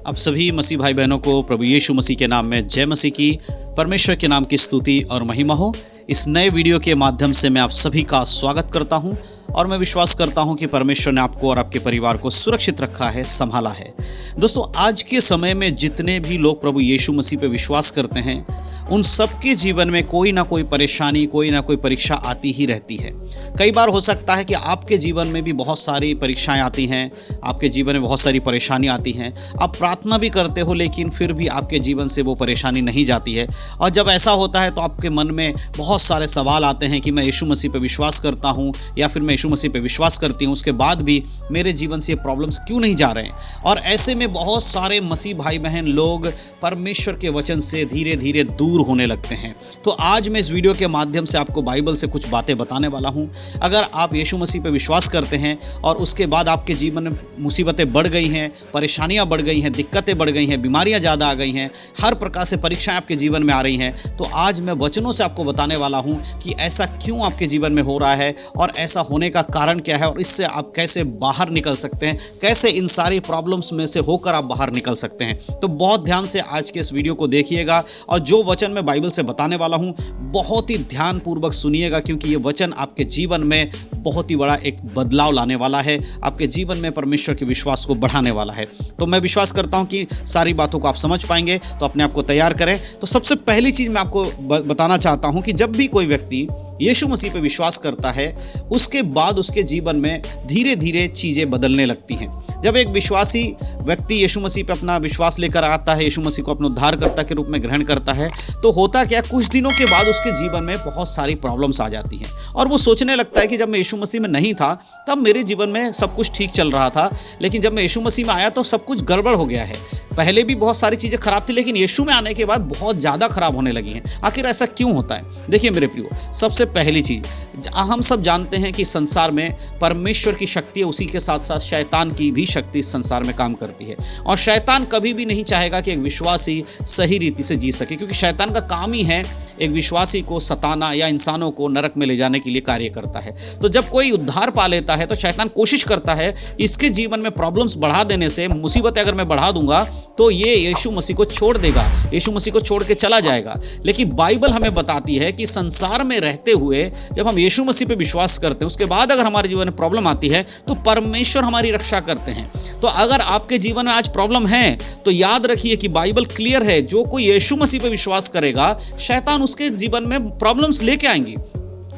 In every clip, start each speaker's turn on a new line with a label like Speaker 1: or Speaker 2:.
Speaker 1: आप सभी मसीह भाई बहनों को प्रभु यीशु मसीह के नाम में जय मसीह की। परमेश्वर के नाम की स्तुति और महिमा हो। इस नए वीडियो के माध्यम से मैं आप सभी का स्वागत करता हूं और मैं विश्वास करता हूं कि परमेश्वर ने आपको और आपके परिवार को सुरक्षित रखा है, संभाला है। दोस्तों, आज के समय में जितने भी लोग प्रभु यीशु मसीह पे विश्वास करते हैं, उन सबके जीवन में कोई ना कोई परेशानी, कोई ना कोई परीक्षा आती ही रहती है। कई बार हो सकता है कि आपके जीवन में भी बहुत सारी परीक्षाएं आती हैं, आपके जीवन में बहुत सारी परेशानी आती हैं। आप प्रार्थना भी करते हो लेकिन फिर भी आपके जीवन से वो परेशानी नहीं जाती है। और जब ऐसा होता है तो आपके मन में बहुत सारे सवाल आते हैं कि मैं यीशु मसीह पे विश्वास करता हूँ या फिर मैं यीशु मसीह पे विश्वास करती हूँ, उसके बाद भी मेरे जीवन से ये प्रॉब्लम्स क्यों नहीं जा रहे हैं। और ऐसे में बहुत सारे मसीह भाई बहन लोग परमेश्वर के वचन से धीरे धीरे दूर होने लगते हैं। तो आज मैं इस वीडियो के माध्यम से आपको बाइबल से कुछ बातें बताने वाला हूं। अगर आप यीशु मसीह पे विश्वास करते हैं और उसके बाद आपके जीवन में मुसीबतें बढ़ गई हैं, परेशानियां बढ़ गई हैं, दिक्कतें बढ़ गई हैं, बीमारियां ज़्यादा आ गई हैं, हर प्रकार से परीक्षाएं आपके जीवन में आ रही हैं, तो आज मैं वचनों से आपको बताने वाला हूं कि ऐसा क्यों आपके जीवन में हो रहा है और ऐसा होने का कारण क्या है और इससे आप कैसे बाहर निकल सकते हैं, कैसे इन सारी प्रॉब्लम्स में से होकर आप बाहर निकल सकते हैं। तो बहुत ध्यान से आज के इस वीडियो को देखिएगा और जो वचन मैं बाइबल से बताने वाला हूं बहुत ही ध्यानपूर्वक सुनिएगा, क्योंकि ये वचन आपके जीवन में बहुत ही बड़ा एक बदलाव लाने वाला है, आपके जीवन में परमेश्वर के विश्वास को बढ़ाने वाला है। तो मैं विश्वास करता हूं कि सारी बातों को आप समझ पाएंगे, तो अपने आप को तैयार करें। तो सबसे पहली चीज़ मैं आपको बताना चाहता हूं कि जब भी कोई व्यक्ति यीशु मसीह पे विश्वास करता है, उसके बाद उसके जीवन में धीरे धीरे चीज़ें बदलने लगती हैं। जब एक विश्वासी व्यक्ति यीशु मसीह पे अपना विश्वास लेकर आता है, यीशु मसीह को अपना उद्धारकर्ता के रूप में ग्रहण करता है, तो होता क्या, कुछ दिनों के बाद उसके जीवन में बहुत सारी प्रॉब्लम्स आ जाती हैं और वो सोचने लगता है कि जब मैं यीशु मसीह में नहीं था तब मेरे जीवन में सब कुछ ठीक चल रहा था, लेकिन जब मैं यीशु मसीह में आया तो सब कुछ गड़बड़ हो गया है। पहले भी बहुत सारी चीज़ें खराब थी लेकिन यीशु में आने के बाद बहुत ज़्यादा खराब होने लगी हैं। आखिर ऐसा क्यों होता है? देखिए मेरे प्रियो, सबसे पहली चीज़, हम सब जानते हैं कि संसार में परमेश्वर की शक्ति है, उसी के साथ साथ शैतान की भी शक्ति इस संसार में काम करती है। और शैतान कभी भी नहीं चाहेगा कि एक विश्वासी सही रीति से जी सके, क्योंकि शैतान का काम ही है एक विश्वासी को सताना या इंसानों को नरक में ले जाने के लिए कार्य करता है। तो जब कोई उद्धार पा लेता है तो शैतान कोशिश करता है इसके जीवन में प्रॉब्लम्स बढ़ा देने से, मुसीबतें अगर मैं बढ़ा दूंगा तो ये यीशु मसीह को छोड़ देगा, यीशु मसीह को छोड़ के चला जाएगा। लेकिन बाइबल हमें बताती है कि संसार में रहते हुए जब हम यीशु मसीह पे विश्वास करते हैं, उसके बाद अगर हमारे जीवन में प्रॉब्लम आती है तो परमेश्वर हमारी रक्षा करते हैं। तो अगर आपके जीवन में आज प्रॉब्लम है तो याद रखिए कि बाइबल क्लियर है, जो कोई यीशु मसीह पे विश्वास करेगा शैतान उसके जीवन में प्रॉब्लम्स लेके आएंगी।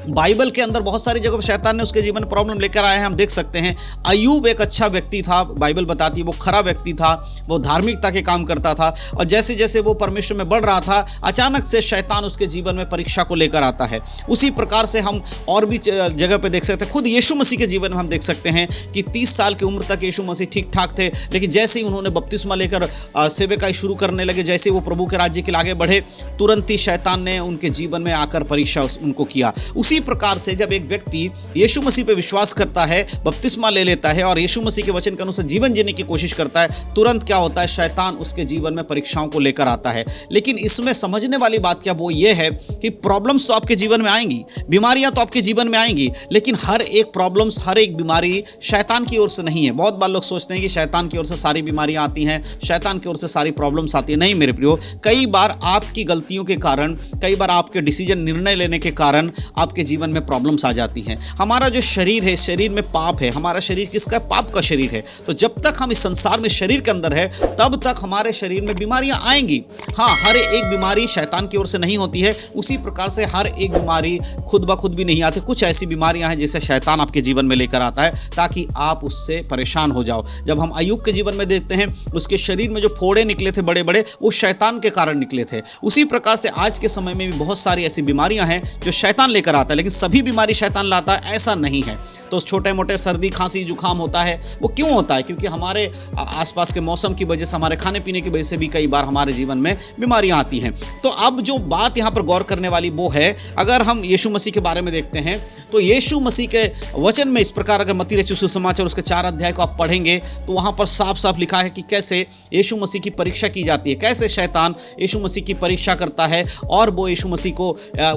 Speaker 1: बाइबल के अंदर बहुत सारी जगह पर शैतान ने उसके जीवन में प्रॉब्लम लेकर आए हैं। हम देख सकते हैं अय्यूब एक अच्छा व्यक्ति था, बाइबल बताती है वो खरा व्यक्ति था, वो धार्मिकता के काम करता था, और जैसे जैसे वो परमेश्वर में बढ़ रहा था अचानक से शैतान उसके जीवन में परीक्षा को लेकर आता है। उसी प्रकार से हम और भी जगह पे देख सकते हैं, खुद यीशु मसीह के जीवन में हम देख सकते हैं कि 30 साल की उम्र तक यीशु मसीह ठीक ठाक थे, लेकिन जैसे ही उन्होंने बपतिस्मा लेकर सेवकाई शुरू करने लगे, जैसे वो प्रभु के राज्य के लिए आगे बढ़े, तुरंत ही शैतान ने उनके जीवन में आकर परीक्षा उनको किया। उसी प्रकार से जब एक व्यक्ति यीशु मसीह पे विश्वास करता है, बपतिस्मा ले लेता है और यीशु मसीह के वचन के अनुसार जीवन जीने की कोशिश करता है, तुरंत क्या होता है, शैतान उसके जीवन में परीक्षाओं को लेकर आता है। लेकिन इसमें समझने वाली बात क्या, वो ये है कि प्रॉब्लम्स तो आपके जीवन में आएंगी, बीमारियां तो आपके जीवन में आएंगी, लेकिन हर एक प्रॉब्लम्स, हर एक बीमारी शैतान की ओर से नहीं है। बहुत बार लोग सोचते हैं कि शैतान की ओर से सारी बीमारियां आती हैं, शैतान की ओर से सारी प्रॉब्लम्स आती है। नहीं मेरे प्रियो, कई बार आपकी गलतियों के कारण, कई बार आपके डिसीजन, निर्णय लेने के कारण आपके जीवन में प्रॉब्लम्स आ जाती हैं। हमारा जो शरीर है, शरीर में पाप है, हमारा शरीर किसका है? पाप का शरीर है। तो जब तक हम इस संसार में शरीर के अंदर है तब तक हमारे शरीर में बीमारियां आएंगी। हाँ, हर एक बीमारी शैतान की ओर से नहीं होती है, उसी प्रकार से हर एक बीमारी खुद ब खुद भी नहीं आती। कुछ ऐसी बीमारियां हैं जिसे शैतान आपके जीवन में लेकर आता है ताकि आप उससे परेशान हो जाओ। जब हम अय्यूब के जीवन में देखते हैं, उसके शरीर में जो फोड़े निकले थे बड़े बड़े, वो शैतान के कारण निकले थे। उसी प्रकार से आज के समय में भी बहुत सारी ऐसी बीमारियां हैं जो शैतान लेकर आता है, लेकिन सभी बीमारी शैतान लाता है ऐसा नहीं है। तो छोटे मोटे सर्दी, खांसी, जुकाम होता है, वो क्यों होता है? क्योंकि हमारे आसपास के मौसम की वजह से, हमारे खाने पीने की वजह से भी कई बार हमारे जीवन में बीमारियां आती हैं। तो अब जो बात यहाँ पर गौर करने वाली वो है, अगर हम यीशु मसीह के बारे में देखते हैं तो यीशु मसीह के वचन में इस प्रकार, अगर मत्ती रचित सुसमाचार उसके 4 अध्याय को आप पढ़ेंगे तो वहाँ पर साफ साफ लिखा है कि कैसे यीशु मसीह की परीक्षा की जाती है, कैसे शैतान यीशु मसीह की परीक्षा करता है और वो यीशु मसीह को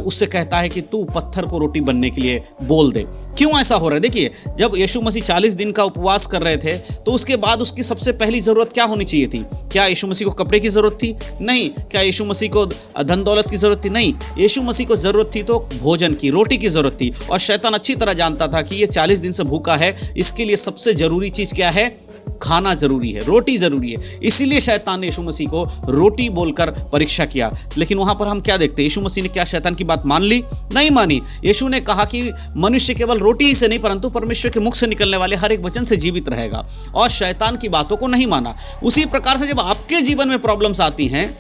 Speaker 1: उससे कहता है कि तू पत्थर पत्थर को रोटी बनने के लिए बोल दे। क्यों ऐसा हो रहा है? देखिए, जब यीशु मसीह 40 दिन का उपवास कर रहे थे तो उसके बाद उसकी सबसे पहली जरूरत क्या होनी चाहिए थी? क्या यीशु मसीह को कपड़े की जरूरत थी? नहीं। क्या यीशु मसीह को धन दौलत की जरूरत थी? नहीं। यीशु मसीह को जरूरत थी तो भोजन की, रोटी की जरूरत थी। और शैतान अच्छी तरह जानता था कि ये 40 दिन से भूखा है, इसके लिए सबसे जरूरी चीज क्या है? खाना जरूरी है, रोटी जरूरी है। इसीलिए शैतान ने यीशु मसीह को रोटी बोलकर परीक्षा किया। लेकिन वहां पर हम क्या देखते हैं? यीशु मसीह ने क्या शैतान की बात मान ली? नहीं मानी। यीशु ने कहा कि मनुष्य केवल रोटी ही से नहीं परंतु परमेश्वर के मुख से निकलने वाले हर एक वचन से जीवित रहेगा, और शैतान की बातों को नहीं माना। उसी प्रकार से जब आपके जीवन में प्रॉब्लम्स आती हैं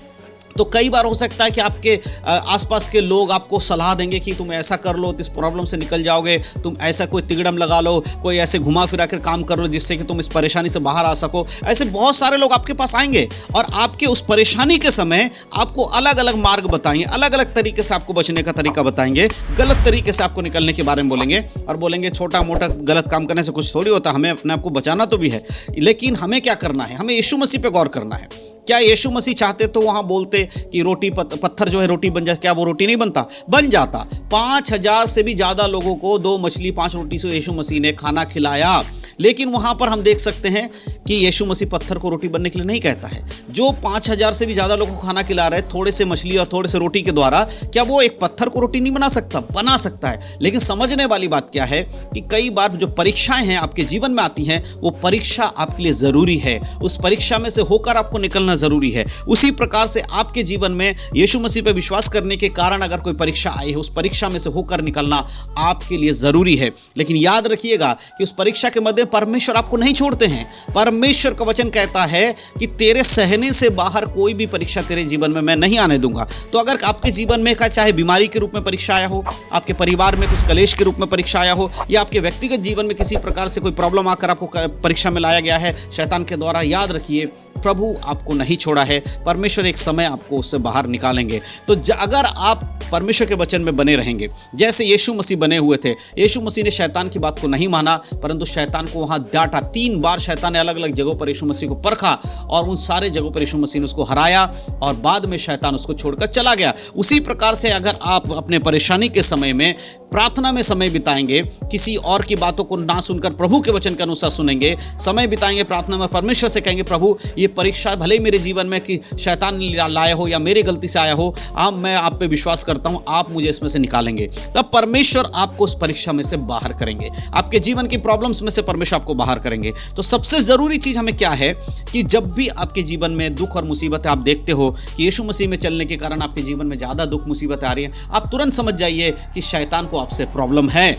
Speaker 1: तो कई बार हो सकता है कि आपके आसपास के लोग आपको सलाह देंगे कि तुम ऐसा कर लो तो इस प्रॉब्लम से निकल जाओगे, तुम ऐसा कोई तिगड़म लगा लो, कोई ऐसे घुमा फिरा कर काम कर लो जिससे कि तुम इस परेशानी से बाहर आ सको। ऐसे बहुत सारे लोग आपके पास आएंगे और आपके उस परेशानी के समय आपको अलग अलग मार्ग बताएंगे, अलग अलग तरीके से आपको बचने का तरीका बताएंगे, गलत तरीके से आपको निकलने के बारे में बोलेंगे और बोलेंगे छोटा मोटा गलत काम करने से कुछ थोड़ी होता, हमें अपने आप को बचाना तो भी है। लेकिन हमें क्या करना है? हमें यीशु मसीह पे गौर करना है। क्या यीशु मसीह चाहते तो वहां बोलते कि रोटी पत्थर जो है रोटी बन जाए? क्या वो रोटी नहीं बनता? बन जाता। 5000 से भी ज्यादा लोगों को 2 मछली 5 रोटी से यीशु मसीह ने खाना खिलाया। लेकिन वहां पर हम देख सकते हैं कि यीशु मसीह पत्थर को रोटी बनने के लिए नहीं कहता है। जो 5000 से भी ज्यादा लोगों को खाना खिला रहे हैं थोड़े से मछली और थोड़े से रोटी के द्वारा, क्या वो एक पत्थर को रोटी नहीं बना सकता? बना सकता है। लेकिन समझने वाली बात क्या है कि कई बार जो परीक्षाएं हैं आपके जीवन में आती हैं, वो परीक्षा आपके लिए जरूरी है। उस परीक्षा में से होकर आपको निकलना जरूरी है। उसी प्रकार से आपके जीवन में यीशु मसीह पर विश्वास करने के कारण अगर कोई परीक्षा आई है, उस परीक्षा में से होकर निकलना आपके लिए जरूरी है। लेकिन याद रखिएगा कि उस परीक्षा के मध्य परमेश्वर आपको नहीं छोड़ते हैं। परमेश्वर का वचन कहता है कि तेरे सहने से बाहर कोई भी परीक्षा तेरे जीवन में मैं नहीं आने दूंगा। तो अगर आपके जीवन में चाहे बीमारी के रूप में परीक्षा आया हो, आपके परिवार में कुछ कलेश के रूप में परीक्षा आया हो, या आपके व्यक्तिगत जीवन में किसी प्रकार से कोई प्रॉब्लम आकर आपको परीक्षा में लाया गया है शैतान के द्वारा, याद रखिए प्रभु आपको नहीं छोड़ा है। परमेश्वर एक समय आपको उससे बाहर निकालेंगे। तो अगर आप परमेश्वर के वचन में बने रहेंगे जैसे यीशु मसीह बने हुए थे, यीशु मसीह ने शैतान की बात को नहीं माना परंतु शैतान को वहां डांटा। 3 बार शैतान ने अलग अलग जगहों पर यीशु मसीह को परखा और उन सारे जगहों पर यीशु मसीह ने उसको हराया और बाद में शैतान उसको छोड़कर चला गया। उसी प्रकार से अगर आप अपने परेशानी के समय में प्रार्थना में समय बिताएंगे, किसी और की बातों को ना सुनकर प्रभु के वचन के अनुसार सुनेंगे, समय बिताएंगे प्रार्थना में, परमेश्वर से कहेंगे प्रभु ये परीक्षा भले ही मेरे जीवन में कि शैतान लाया हो या मेरी गलती से आया हो, अब मैं आप पे विश्वास करता हूं आप मुझे इसमें से निकालेंगे, तब परमेश्वर आपको उस परीक्षा में से बाहर करेंगे। आपके जीवन की प्रॉब्लम्स में से परमेश्वर आपको बाहर करेंगे। तो सबसे जरूरी चीज हमें क्या है कि जब भी आपके जीवन में दुख और मुसीबतें आप देखते हो कि यीशु मसीह में चलने के कारण आपके जीवन में ज्यादा दुख मुसीबतें आ रही हैं, आप तुरंत समझ जाइए कि शैतान को आपसे प्रॉब्लम है,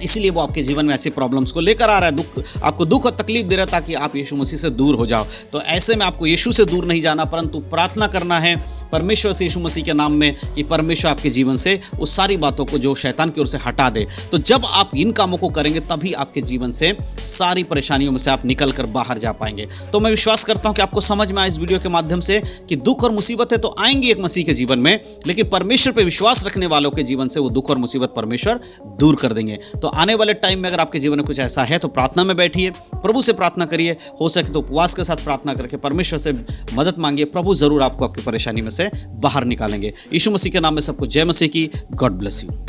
Speaker 1: इसलिए वो आपके जीवन में ऐसी प्रॉब्लम्स को लेकर आ रहा है, आपको दुख और तकलीफ दे रहा है ताकि आप यीशु मसीह से दूर हो जाओ। तो ऐसे में आपको यीशु से दूर नहीं जाना परंतु प्रार्थना करना है परमेश्वर से यीशु मसीह के नाम में कि परमेश्वर आपके जीवन से उस सारी बातों को जो शैतान की ओर से हटा दे। तो जब आप इन कामों को करेंगे तभी आपके जीवन से सारी परेशानियों में से आप निकल कर बाहर जा पाएंगे। तो मैं विश्वास करता हूं कि आपको समझ में आए इस वीडियो के माध्यम से कि दुख और मुसीबतें तो आएंगी एक मसीह के जीवन में, लेकिन परमेश्वर पर विश्वास रखने वालों के जीवन से वो दुख और मुसीबत परमेश्वर दूर कर देंगे। तो आने वाले टाइम में अगर आपके जीवन में कुछ ऐसा है तो प्रार्थना में बैठिए, प्रभु से प्रार्थना करिए, हो सके तो उपवास के साथ प्रार्थना करके परमेश्वर से मदद मांगिए। प्रभु जरूर आपको आपकी परेशानी में से बाहर निकालेंगे। यीशु मसीह के नाम में सबको जय मसीह की। God bless you.